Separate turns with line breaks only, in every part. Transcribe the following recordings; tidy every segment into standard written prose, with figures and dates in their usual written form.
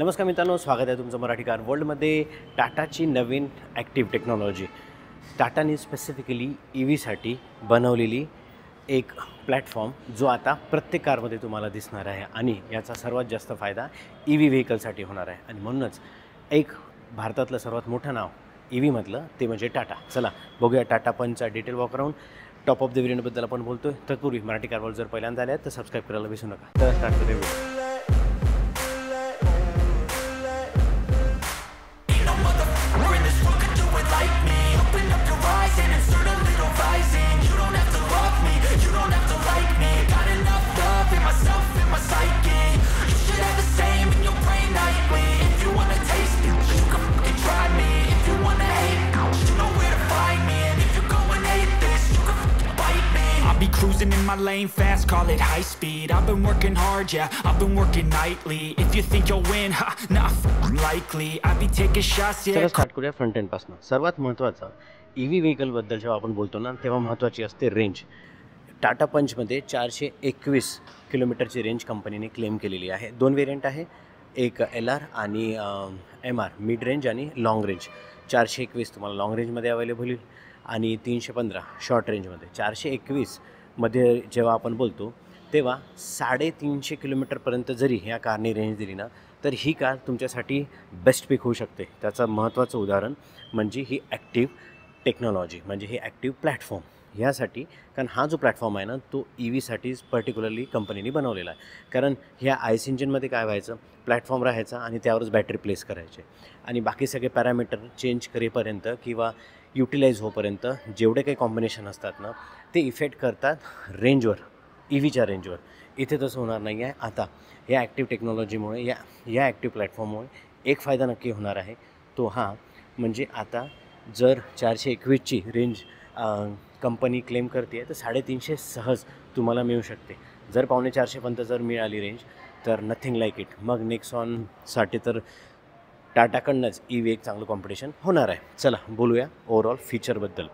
नमस्कार मित्रांनो, स्वागत आहे तुमचं मराठी कार वर्ल्डमध्ये. टाटाची नवीन ॲक्टिव्ह टेक्नॉलॉजी, टाटाने स्पेसिफिकली EVसाठी बनवलेली एक प्लॅटफॉर्म जो आता प्रत्येक कारमध्ये तुम्हाला दिसणार आहे आणि याचा सर्वात जास्त फायदा EV व्हेकलसाठी होणार आहे. आणि म्हणूनच एक भारतातलं सर्वात मोठं नाव EVमधलं ते म्हणजे टाटा. चला बघूया टाटा पंचचा detail walk around. Top of the व्हेरियंटबद्दल आपण बोलतोय. तत्पूर्वी मराठी कार वर्ल्ड जर पहिल्यांदा आले तर सबस्क्राईब करायला विसरू नका. तर स्टार्ट करूया video.
Cruising in my lane fast, call it high speed. I've been working hard, yeah, I've been working nightly. If you think you'll win, ha, not likely. I be taking shots, yeah.
चला start करूया front end पासून. सर्वात महत्त्वाचं EV व्हेकलबद्दल जेव्हा आपण बोलतो ना तेव्हा महत्त्वाची असते रेंज. टाटा पंचमध्ये 421 किलोमीटरची रेंज कंपनीने क्लेम केलेली आहे. दोन व्हेरियंट आहे, एक LR आणि MR, मिड रेंज आणि लाँग रेंज. 421 तुम्हाला लाँग रेंजमध्ये अवेलेबल होईल आणि 315 शॉर्ट रेंजमध्ये. 421 मध्ये जेव्हा आपण बोलतो तेव्हा 350 किलोमीटरपर्यंत जरी ह्या कारने रेंज दिली ना तर ही कार तुमच्यासाठी बेस्ट पिक होऊ शकते. त्याचं महत्त्वाचं उदाहरण म्हणजे ही ॲक्टिव्ह टेक्नॉलॉजी, म्हणजे ही ॲक्टिव्ह प्लॅटफॉर्म. ह्यासाठी कारण हा जो प्लॅटफॉर्म आहे ना तो EVसाठीच पर्टिक्युलरली कंपनीने बनवलेला आहे. कारण ह्या आयस इंजिनमध्ये काय व्हायचं, प्लॅटफॉर्म राहायचा आणि त्यावरच बॅटरी प्लेस करायचे आणि बाकी सगळे पॅरामीटर चेंज करेपर्यंत किंवा युटिलाइज होईपर्यंत जेवढे काही कॉम्बिनेशन असतात ना ते इफेक्ट करतात रेंजवर, EVच्या रेंजवर. इथे तसं होणार नाही आहे. आता या ॲक्टिव्ह टेक्नॉलॉजीमुळे या ॲक्टिव्ह प्लॅटफॉर्ममुळे एक फायदा नक्की होणार आहे, तो हा म्हणजे आता जर 421ची रेंज कंपनी क्लेम करते आहे तर 350 सहज तुम्हाला मिळू शकते. जर 450 पर्यंत जर मिळाली रेंज तर नथिंग लाईक इट. मग नेक्सॉनसाठी तर टाटाकडनंच EV एक चांगलं कॉम्पिटिशन होणार आहे. चला बोलूया ओव्हरऑल फीचरबद्दल.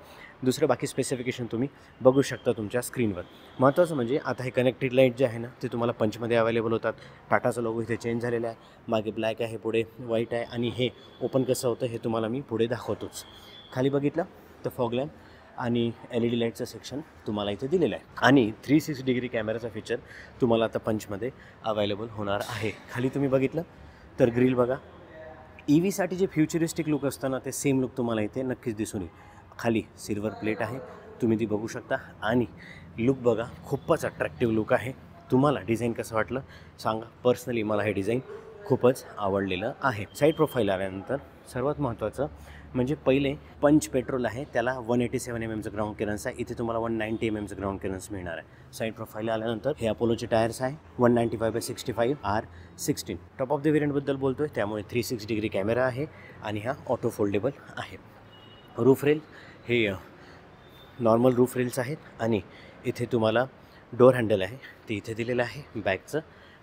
दुसरं बाकी स्पेसिफिकेशन तुम्ही बघू शकता तुमच्या स्क्रीनवर. महत्त्वाचं म्हणजे आता हे कनेक्टेड लाईट जे आहे ना ते तुम्हाला पंचमध्ये अवेलेबल होतात. टाटाचा लोगो इथे चेंज झालेला आहे, मागे ब्लॅक आहे, पुढे व्हाईट आहे आणि हे ओपन कसं होतं हे तुम्हाला मी पुढे दाखवतोच. खाली बघितलं तर फॉग लॅम्प आणि LED लाईटचं सेक्शन तुम्हाला इथे दिलेलं आहे आणि 360 डिग्री कॅमेराचा फीचर तुम्हाला आता पंचमध्ये अवेलेबल होणार आहे. खाली तुम्ही बघितलं तर ग्रिल बघा. EVसाठी जे फ्युचरिस्टिक लुक असतं ना ते सेम लुक तुम्हाला इथे नक्कीच दिसून येईल. खाली सिल्वर प्लेट आहे, तुम्ही ती बघू शकता आणि लुक बघा, खूपच अट्रॅक्टिव्ह लुक आहे. तुम्हाला डिझाईन कसं वाटलं सांगा. पर्सनली मला हे डिझाईन खूपच आवडलेलं आहे. साईड प्रोफाईल आल्यानंतर सर्वात महत्त्वाचं म्हणजे पहिले पंच पेट्रोल आहे त्याला 187 mmचं ग्राउंड क्लिअरन्स आहे. इथे तुम्हाला 190 mmचं ग्राउंड क्लिअरन्स मिळणार आहे. साईड प्रोफाईल आल्यानंतर हे अपोलोचे टायर्स आहे, 195/65 R16. टॉप ऑफ द व्हेरियंटबद्दल बोलतो आहे त्यामुळे 360 डिग्री कॅमेरा आहे आणि हा ऑटो फोल्डेबल आहे. रूफ रेल हे नॉर्मल रूफ रेल्स आहेत आणि इथे तुम्हाला डोअर हँडल आहे ते इथे दिलेलं आहे, बॅकचं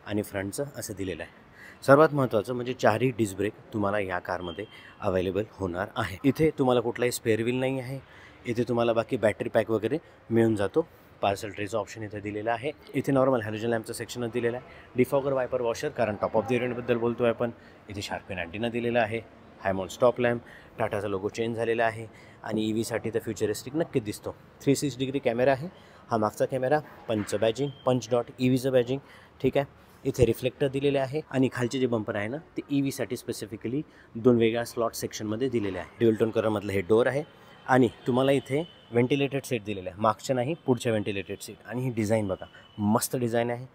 आणि फ्रंटचं असं दिलेलं आहे. सर्वात महत्त्वाचं म्हणजे 4ही डिस्क ब्रेक तुम्हाला या कारमध्ये अवेलेबल होणार आहे. इथे तुम्हाला कुठलाही स्पेअर व्हील नाही आहे. इथे तुम्हाला बाकी बॅटरी पॅक वगैरे मिळून जातो. पार्सल ट्रेचं ऑप्शन इथे दिलेलं आहे. इथे नॉर्मल हॅलोजन लॅम्पचं सेक्शनच दिलेलं आहे. डिफॉगर वायपर वॉशर, कारण टॉप ऑफ द व्हेरियंटबद्दल बोलतो आहे आपण. इथे शार्पेन अँटिना दिलेला आहे. हायमॉन स्टॉप लॅम्प, टाटाचा लोगो चेंज झालेला आहे आणि EVसाठी तर फ्युचरिस्टिक नक्कीच दिसतो. 360 डिग्री कॅमेरा आहे. हा मागचा कॅमेरा, पंचचं बॅजिंग, पंच डॉट EVचं बॅजिंग, ठीक आहे. इथे रिफ्लेक्टर दिलेले आहे आणि खालचे जे बंपर आहे ना ते EVसाठी स्पेसिफिकली 2 वेगळ्या स्लॉट सेक्शनमध्ये दिलेले आहे. ड्युअल टोन कलरमधलं हे डोअर आहे आणि तुम्हाला इथे व्हेंटिलेटेड सीट दिलेलं आहे, मागच्या नाही पुढच्या व्हेंटिलेटेड सीट. आणि ही डिझाईन बघा, मस्त डिझाईन आहे,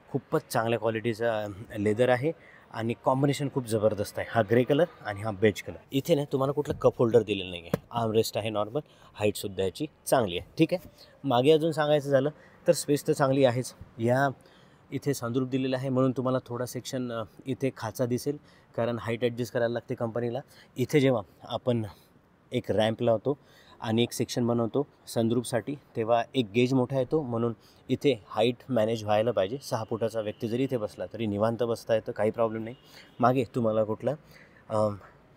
खूपच चांगल्या क्वालिटीचा लेदर आहे आणि कॉम्बिनेशन खूप जबरदस्त आहे. हा ग्रे कलर आणि हा बेज कलर. इथे ना तुम्हाला कुठलं कप होल्डर दिलेलं नाही आहे. आर्मरेस्ट आहे नॉर्मल, हाईटसुद्धा याची चांगली आहे, ठीक आहे. मागे अजून सांगायचं झालं तर स्पेस तर चांगली आहेच. या इथे सनरूफ दिलेलं आहे म्हणून तुम्हाला थोडा सेक्शन इथे खाचा दिसेल कारण हाईट ॲडजस्ट करायला लागते कंपनीला. इथे जेव्हा आपण एक रॅम्प लावतो आणि एक सेक्शन बनवतो सनरूफसाठी तेव्हा एक गेज मोठा येतो म्हणून इथे हाईट मॅनेज व्हायला पाहिजे. 6 फुटाचा व्यक्ती जरी इथे बसला तरी निवांत बसता येतं, काही प्रॉब्लेम नाही. मागे तुम्हाला कुठला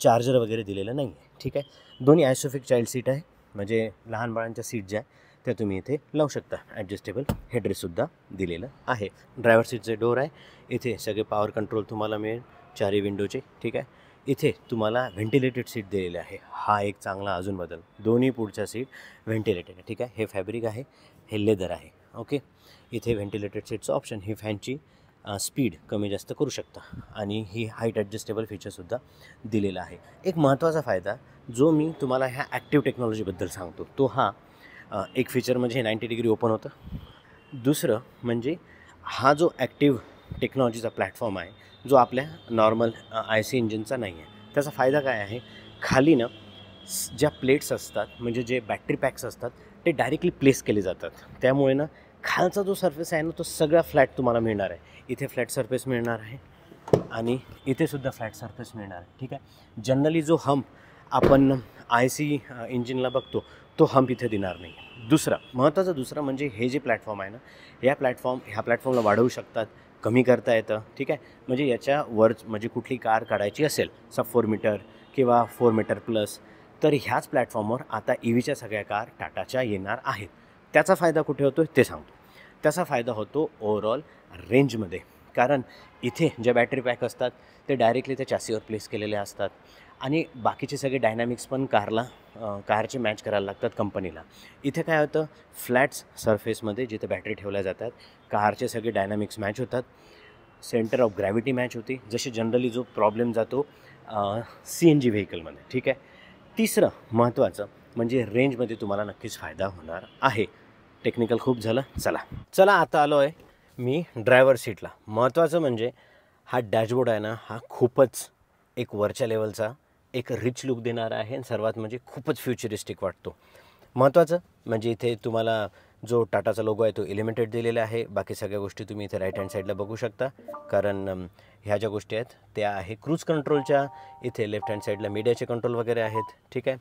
चार्जर वगैरे दिलेलं नाही आहे, ठीक आहे. दोन्ही आयसोफिक चाइल्ड सीट आहे म्हणजे लहान बाळांच्या सीट ज्या त्या तुम्ही इथे लावू शकता. ॲडजस्टेबल हेडरेस्टसुद्धा दिलेलं आहे. ड्रायव्हर सीटचे डोअर आहे. इथे सगळे पॉवर कंट्रोल तुम्हाला मिळेल. चारही विंडोचे, ठीक आहे. इथे तुम्हाला व्हेंटिलेटेड सीट दिलेले आहे, हा एक चांगला अजून बदल. दोन्ही पुढच्या सीट व्हेंटिलेटेड आहे, ठीक आहे. हे फॅब्रिक आहे, हे लेदर आहे. ओके, इथे व्हेंटिलेटेड सीटचं ऑप्शन, ही फॅनची स्पीड कमी जास्त करू शकता आणि ही हाईट ॲडजस्टेबल फीचरसुद्धा दिलेला आहे. एक महत्त्वाचा फायदा जो मी तुम्हाला ह्या ॲक्टिव्ह टेक्नॉलॉजीबद्दल सांगतो तो हा, एक फीचर म्हणजे 90 डिग्री ओपन होतं. दुसरं म्हणजे हा जो ॲक्टिव्ह टेक्नॉलॉजीचा प्लॅटफॉर्म आहे जो आपल्या नॉर्मल IC इंजिनचा नाही आहे. त्याचा फायदा काय आहे, खाली ना ज्या प्लेट्स असतात म्हणजे जे बॅटरी पॅक्स असतात ते डायरेक्टली प्लेस केले जातात. त्यामुळे ना खालचा जो सरफेस आहे ना तो सगळा फ्लॅट तुम्हाला मिळणार आहे. इथे फ्लॅट सरफेस मिळणार आहे आणि इथेसुद्धा फ्लॅट सरफेस मिळणार आहे, ठीक आहे. जनरली जो हंप आपण IC इंजिनला बघतो तो हंप इथे देणार नाही. दुसरं म्हणजे हे जे प्लॅटफॉर्म आहे ना, ह्या प्लॅटफॉर्मला वाढवू शकतात, कमी करता येतं, ठीक आहे. म्हणजे याच्यावर म्हणजे कुठली कार काढायची असेल सब 4 मीटर किंवा 4 मीटर प्लस, तर ह्याच प्लॅटफॉर्मवर आता EVच्या सगळ्या कार टाटाच्या येणार आहेत. त्याचा फायदा कुठे होतो ते सांगतो. त्याचा फायदा होतो ओव्हरऑल रेंजमध्ये, कारण इथे ज्या बॅटरी पॅक असतात ते डायरेक्टली त्या चॅसीवर प्लेस केलेले असतात आणि बाकीचे सगळे डायनॅमिक्स पण कारचे मॅच करायला लागतात कंपनीला. इथे काय होतं, फ्लॅट्स सरफेसमध्ये जिथे बॅटरी ठेवल्या जातात कारचे सगळे डायनॅमिक्स मॅच होतात, सेंटर ऑफ ग्रॅव्हिटी मॅच होती, जसे जनरली जो प्रॉब्लेम जातो CNG व्हेकलमध्ये, ठीक आहे. तिसरं महत्त्वाचं म्हणजे रेंजमध्ये तुम्हाला नक्कीच फायदा होणार आहे. टेक्निकल खूप झालं, चला आता आलो आहे मी ड्रायव्हर सीटला. महत्त्वाचं म्हणजे हा डॅशबोर्ड आहे ना, हा खूपच एक वरच्या लेवलचा एक रिच लुक देणारा आहे आणि सर्वात म्हणजे खूपच फ्युचरिस्टिक वाटतो. महत्त्वाचं म्हणजे इथे तुम्हाला जो टाटाचा लोगो आहे तो एलिमेंटेड दिलेला आहे. बाकी सगळ्या गोष्टी तुम्ही इथे राईट हँड साईडला बघू शकता, कारण ह्या ज्या गोष्टी आहेत त्या आहे क्रूज कंट्रोलच्या. इथे लेफ्ट हँड साईडला मीडियाचे कंट्रोल वगैरे आहेत, ठीक आहे.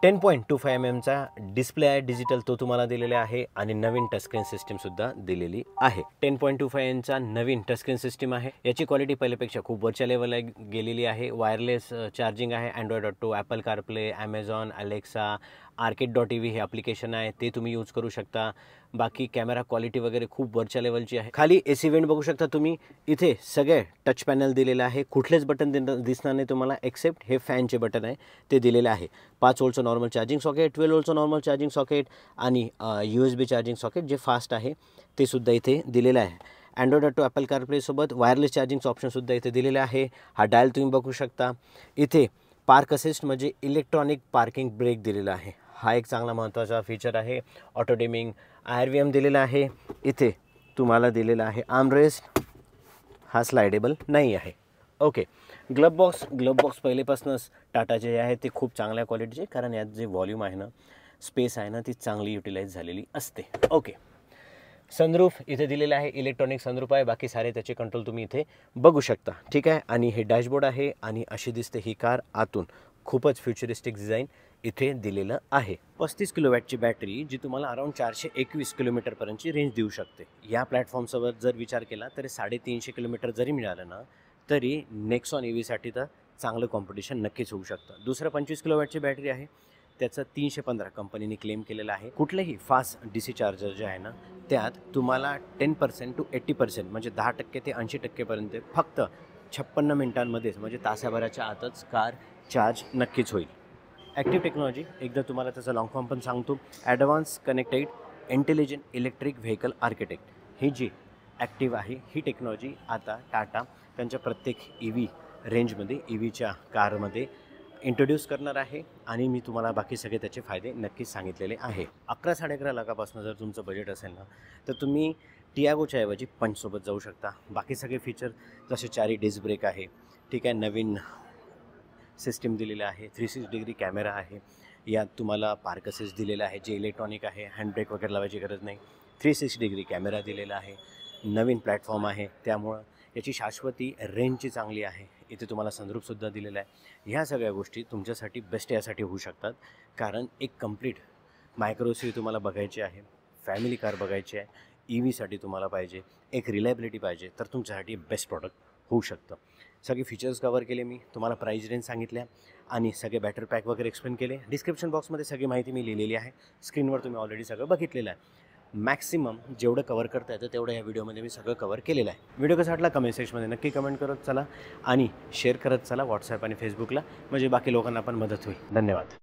10.25 mm डिस्प्ले आहे डिजिटल, तो तुम्हाला दिलेला आहे आणि नवीन टचस्क्रीन सिस्टीमसुद्धा दिलेली आहे. 10.25 इंचचा नवीन टचस्क्रीन सिस्टीम आहे. याची क्वालिटी पहिल्यापेक्षा खूप वरच्या लेवलला गेलेली आहे. वायरलेस चार्जिंग आहे. Android Auto, Apple CarPlay, Amazon Alexa, Arcade.tv हे ॲप्लिकेशन आहे ते तुम्ही यूज करू शकता. बाकी कॅमेरा क्वालिटी वगैरे खूप वरच्या लेवलची आहे. खाली AC वेंट बघू शकता तुम्ही. इथे सगळे टच पॅनल दिलेलं आहे. कुठलेच बटन दिसणार नाही तुम्हाला एक्सेप्ट हे फॅनचे बटन आहे ते दिलेले आहे. 5 वोल्टचं नॉर्मल चार्जिंग सॉकेट, 12 वोल्टचं नॉर्मल चार्जिंग सॉकेट आणि USB चार्जिंग सॉकेट जे फास्ट आहे ते सुद्धा इथे दिलेलं आहे. Android Auto, ॲपल कारप्लेसोबत वायरलेस चार्जिंगचं ऑप्शनसुद्धा इथे दिलेलं आहे. हा डायल तुम्ही बघू शकता. इथे पार्क असिस्ट म्हणजे इलेक्ट्रॉनिक पार्किंग ब्रेक दिलेला आहे. हा एक चांगला महत्त्वाचा फीचर आहे. ऑटो डिमिंग, IRVM दिलेला आहे. इथे तुम्हाला दिलेला आहे आर्मरेस्ट, हा स्लायडेबल नाही आहे. ओके, ग्लब बॉक्स पहिलेपासूनच टाटाचे जे आहे ते खूप चांगल्या क्वालिटीचे, कारण यात जे व्हॉल्यूम आहे ना, स्पेस आहे ना, ती चांगली युटिलाइज झालेली असते. ओके, सनरूफ इथे दिलेलं आहे, इलेक्ट्रॉनिक सनरूफ आहे. बाकी सारे त्याचे कंट्रोल तुम्ही इथे बघू शकता, ठीक आहे. आणि हे डॅशबोर्ड आहे आणि अशी दिसते ही कार आतून. खूपच फ्युचरिस्टिक डिझाईन इथे दिलेलं आहे. 35 किलोवॅटची बॅटरी जी तुम्हाला अराऊंड 421 किलोमीटरपर्यंतची रेंज देऊ शकते. या प्लॅटफॉर्मसोबत जर विचार केला तरी 350 किलोमीटर जरी मिळालं ना तरी नेक्सॉन EVसाठी तर चांगलं कॉम्पिटिशन नक्कीच होऊ शकतं. दुसरं 25 किलोवॅटची बॅटरी आहे, त्याचं 315 कंपनीने क्लेम केलेलं आहे. कुठलंही फास्ट DC चार्जर जे आहे ना त्यात तुम्हाला 10% to 80% म्हणजे 10% ते 80% फक्त 56 मिनिटांमध्येच म्हणजे तासाभराच्या आतच कार चार्ज नक्कीच होईल. ॲक्टिव्ह टेक्नॉलॉजी एकदा तुम्हाला त्याचा लॉंग फॉर्म पण सांगतो. Advance connected intelligent electric vehicle architect. ही जी ॲक्टिव्ह आहे ही टेक्नॉलॉजी आता टाटा त्यांच्या प्रत्येक EV रेंजमध्ये EVच्या कारमध्ये इंट्रोड्यूस करणार आहे आणि मी तुम्हाला बाकी सगळे त्याचे फायदे नक्कीच सांगितलेले आहे. 11-11.5 लाखापासून जर तुमचं बजेट असेल ना तर तुम्ही टियागोच्या ऐवजी पंचसोबत जाऊ शकता. बाकी सगळे फीचर जसे 4 डिस्क ब्रेक आहे, ठीक आहे, नवीन सिस्टीम दिलेलं आहे, 360 डिग्री कॅमेरा आहे, यात तुम्हाला पार्क असिस्ट दिलेलं आहे जे इलेक्ट्रॉनिक आहे, हँडब्रेक वगैरे लावायची गरज नाही, 360 डिग्री कॅमेरा दिलेला आहे, नवीन प्लॅटफॉर्म आहे त्यामुळं याची शाश्वती रेंजची चांगली आहे. इथे तुम्हाला सनरूफसुद्धा दिलेला आहे. ह्या सगळ्या गोष्टी तुमच्यासाठी बेस्ट यासाठी होऊ शकतात कारण एक कंप्लीट मायक्रो SUV तुम्हाला बघायची आहे, फॅमिली कार बघायची आहे, EVसाठी तुम्हाला पाहिजे, एक रिलायबिलिटी पाहिजे, तर तुमच्यासाठी बेस्ट प्रॉडक्ट होऊ शकतं. सगळे फीचर्स कवर केले मी, तुम्हाला प्राईस रेंज सांगितल्या आणि सगळे बॅटरी पॅक वगैरे एक्सप्लेन केले. डिस्क्रिप्शन बॉक्समध्ये सगळी माहिती मी लिहिलेली आहे, स्क्रीनवर तुम्ही ऑलरेडी सगळं बघितलेलं आहे. मॅक्सिमम जेवढं कवर करता येतं तेवढं या व्हिडिओमध्ये मी सगळं कवर केलेलं आहे. व्हिडिओ कसा वाटला कमेंट सेक्शनमध्ये नक्की कमेंट करत चला आणि शेअर करत चला व्हॉट्सॲप आणि फेसबुकला, म्हणजे बाकी लोकांना पण मदत होईल. धन्यवाद.